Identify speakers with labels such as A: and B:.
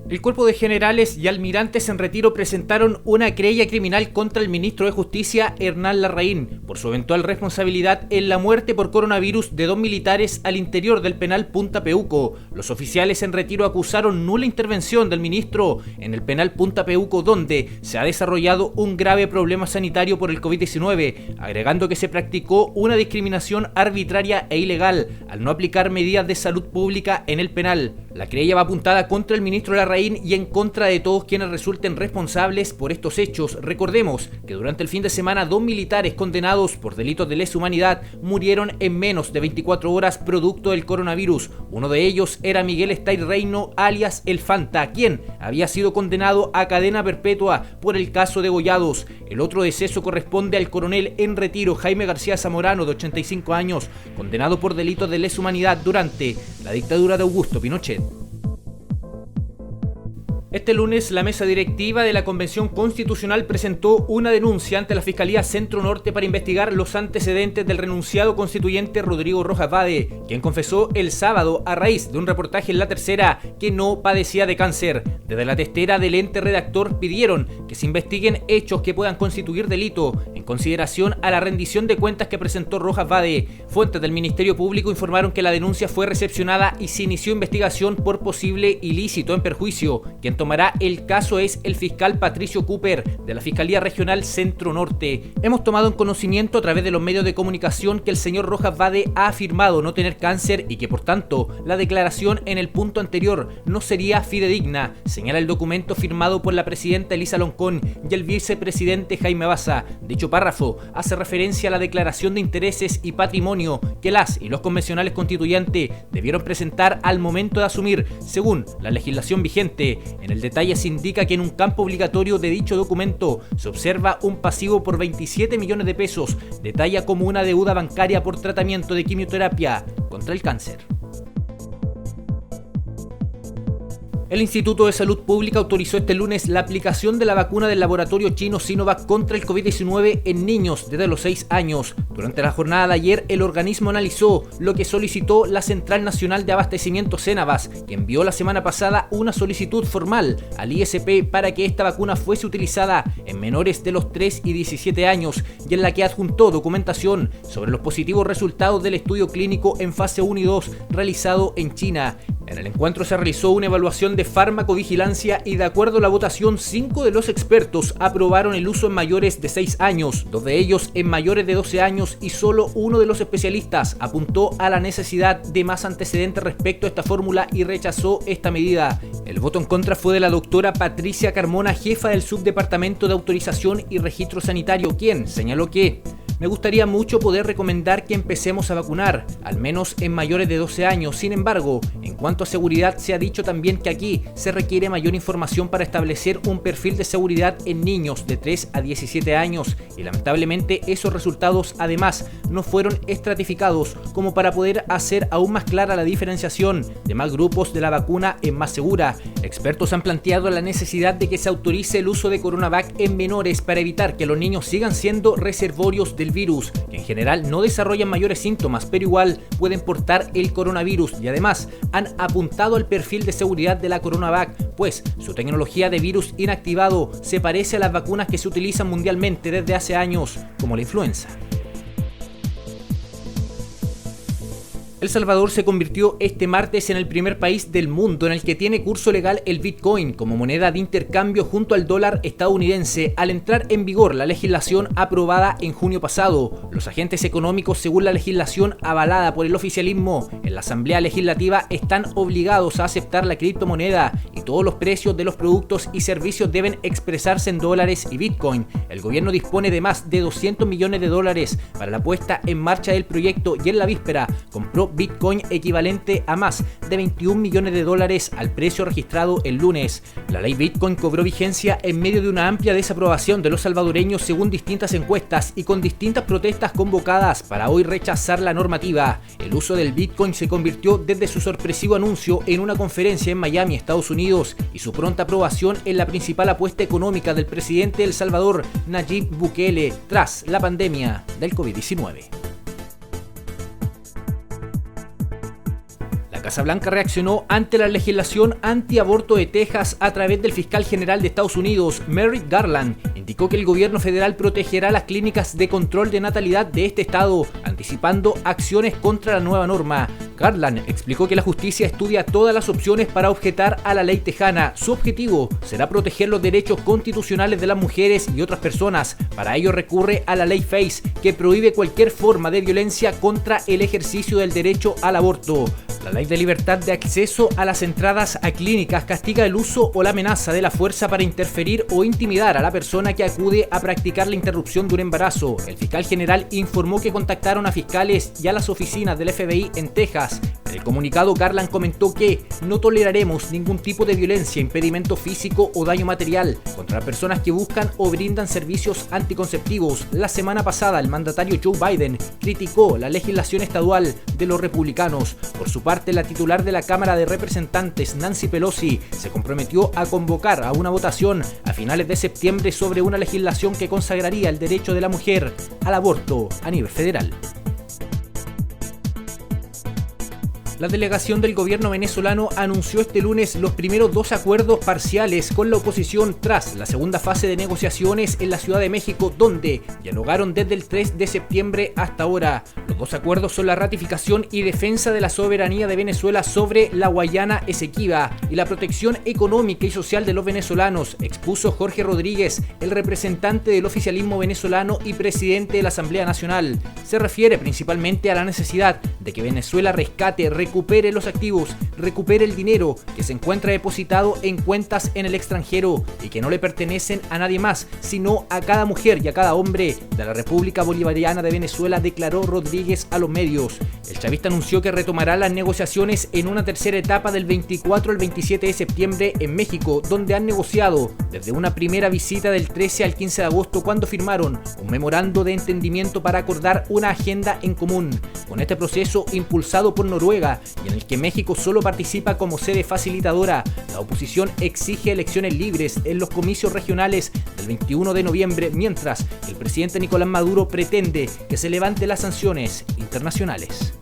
A: El cuerpo de generales y almirantes en retiro presentaron una querella criminal contra el ministro de Justicia, Hernán Larraín, por su eventual responsabilidad en la muerte por coronavirus de 2 militares al interior del penal Punta Peuco. Los oficiales en retiro acusaron nula intervención del ministro en el penal Punta Peuco, donde se ha desarrollado un grave problema sanitario por el COVID-19, agregando que se practicó una discriminación arbitraria e ilegal al no aplicar medidas de salud pública en el penal. La querella va apuntada contra el ministro Larraín y en contra de todos quienes resulten responsables por estos hechos. Recordemos que durante el fin de semana 2 militares condenados por delitos de lesa humanidad murieron en menos de 24 horas producto del coronavirus. Uno de ellos era Miguel Stay Reino, alias El Fanta, quien había sido condenado a cadena perpetua por el caso de Gollados. El otro deceso corresponde al coronel en retiro Jaime García Zamorano, de 85 años, condenado por delitos de lesa humanidad durante la dictadura de Augusto Pinochet. Este lunes, la mesa directiva de la Convención Constitucional presentó una denuncia ante la Fiscalía Centro Norte para investigar los antecedentes del renunciado constituyente Rodrigo Rojas Vade, quien confesó el sábado, a raíz de un reportaje en La Tercera, que no padecía de cáncer. Desde la testera del ente redactor pidieron que se investiguen hechos que puedan constituir delito, en consideración a la rendición de cuentas que presentó Rojas Vade. Fuentes del Ministerio Público informaron que la denuncia fue recepcionada y se inició investigación por posible ilícito en perjuicio. Quien tomará el caso es el fiscal Patricio Cooper, de la Fiscalía Regional Centro Norte. Hemos tomado en conocimiento a través de los medios de comunicación que el señor Rojas Vade ha afirmado no tener cáncer y que por tanto la declaración en el punto anterior no sería fidedigna, señala el documento firmado por la presidenta Elisa Loncón y el vicepresidente Jaime Baza. Dicho párrafo hace referencia a la declaración de intereses y patrimonio que las y los convencionales constituyentes debieron presentar al momento de asumir, según la legislación vigente. En el detalle se indica que en un campo obligatorio de dicho documento se observa un pasivo por 27 millones de pesos, detalla como una deuda bancaria por tratamiento de quimioterapia contra el cáncer. El Instituto de Salud Pública autorizó este lunes la aplicación de la vacuna del laboratorio chino Sinovac contra el COVID-19 en niños desde los 6 años. Durante la jornada de ayer, el organismo analizó lo que solicitó la Central Nacional de Abastecimiento Senavas, que envió la semana pasada una solicitud formal al ISP para que esta vacuna fuese utilizada en menores de los 3 y 17 años y en la que adjuntó documentación sobre los positivos resultados del estudio clínico en fase 1 y 2 realizado en China. En el encuentro se realizó una evaluación de farmacovigilancia y de acuerdo a la votación, 5 de los expertos aprobaron el uso en mayores de 6 años, 2 de ellos en mayores de 12 años y solo uno de los especialistas apuntó a la necesidad de más antecedentes respecto a esta fórmula y rechazó esta medida. El voto en contra fue de la doctora Patricia Carmona, jefa del Subdepartamento de Autorización y Registro Sanitario, quien señaló que me gustaría mucho poder recomendar que empecemos a vacunar, al menos en mayores de 12 años. Sin embargo, en cuanto a seguridad, se ha dicho también que aquí se requiere mayor información para establecer un perfil de seguridad en niños de 3 a 17 años y lamentablemente esos resultados además no fueron estratificados como para poder hacer aún más clara la diferenciación de más grupos de la vacuna en más segura. Expertos han planteado la necesidad de que se autorice el uso de Coronavac en menores para evitar que los niños sigan siendo reservorios del virus, que en general no desarrollan mayores síntomas, pero igual pueden portar el coronavirus y además han apuntado al perfil de seguridad de la Coronavac, pues su tecnología de virus inactivado se parece a las vacunas que se utilizan mundialmente desde hace años, como la influenza. El Salvador se convirtió este martes en el primer país del mundo en el que tiene curso legal el Bitcoin como moneda de intercambio junto al dólar estadounidense al entrar en vigor la legislación aprobada en junio pasado. Los agentes económicos, según la legislación avalada por el oficialismo en la Asamblea Legislativa, están obligados a aceptar la criptomoneda y todos los precios de los productos y servicios deben expresarse en dólares y Bitcoin. El gobierno dispone de más de 200 millones de dólares para la puesta en marcha del proyecto y en la víspera compró Bitcoin equivalente a más de 21 millones de dólares al precio registrado el lunes. La ley Bitcoin cobró vigencia en medio de una amplia desaprobación de los salvadoreños según distintas encuestas y con distintas protestas convocadas para hoy rechazar la normativa. El uso del Bitcoin se convirtió desde su sorpresivo anuncio en una conferencia en Miami, Estados Unidos, y su pronta aprobación en la principal apuesta económica del presidente de El Salvador, Nayib Bukele, tras la pandemia del COVID-19. La Casa Blanca reaccionó ante la legislación antiaborto de Texas a través del fiscal general de Estados Unidos, Merrick Garland. Indicó que el gobierno federal protegerá las clínicas de control de natalidad de este estado, anticipando acciones contra la nueva norma. Garland explicó que la justicia estudia todas las opciones para objetar a la ley tejana. Su objetivo será proteger los derechos constitucionales de las mujeres y otras personas. Para ello recurre a la ley FACE, que prohíbe cualquier forma de violencia contra el ejercicio del derecho al aborto. La ley de libertad de acceso a las entradas a clínicas castiga el uso o la amenaza de la fuerza para interferir o intimidar a la persona que acude a practicar la interrupción de un embarazo. El fiscal general informó que contactaron a fiscales y a las oficinas del FBI en Texas. En el comunicado, Garland comentó que no toleraremos ningún tipo de violencia, impedimento físico o daño material contra las personas que buscan o brindan servicios anticonceptivos. La semana pasada, el mandatario Joe Biden criticó la legislación estatal de los republicanos. Por su parte, la titular de la Cámara de Representantes, Nancy Pelosi, se comprometió a convocar a una votación a finales de septiembre sobre una legislación que consagraría el derecho de la mujer al aborto a nivel federal. La delegación del gobierno venezolano anunció este lunes los primeros 2 acuerdos parciales con la oposición tras la segunda fase de negociaciones en la Ciudad de México, donde dialogaron desde el 3 de septiembre hasta ahora. Los 2 acuerdos son la ratificación y defensa de la soberanía de Venezuela sobre la Guayana Esequiba y la protección económica y social de los venezolanos, expuso Jorge Rodríguez, el representante del oficialismo venezolano y presidente de la Asamblea Nacional. Se refiere principalmente a la necesidad de que Venezuela recupere los activos, recupere el dinero que se encuentra depositado en cuentas en el extranjero y que no le pertenecen a nadie más, sino a cada mujer y a cada hombre de la República Bolivariana de Venezuela, declaró Rodríguez a los medios. El chavista anunció que retomará las negociaciones en una tercera etapa del 24 al 27 de septiembre en México, donde han negociado desde una primera visita del 13 al 15 de agosto, cuando firmaron un memorando de entendimiento para acordar una agenda en común. Con este proceso impulsado por Noruega y en el que México solo participa como sede facilitadora, la oposición exige elecciones libres en los comicios regionales del 21 de noviembre, mientras el presidente Nicolás Maduro pretende que se levanten las sanciones internacionales.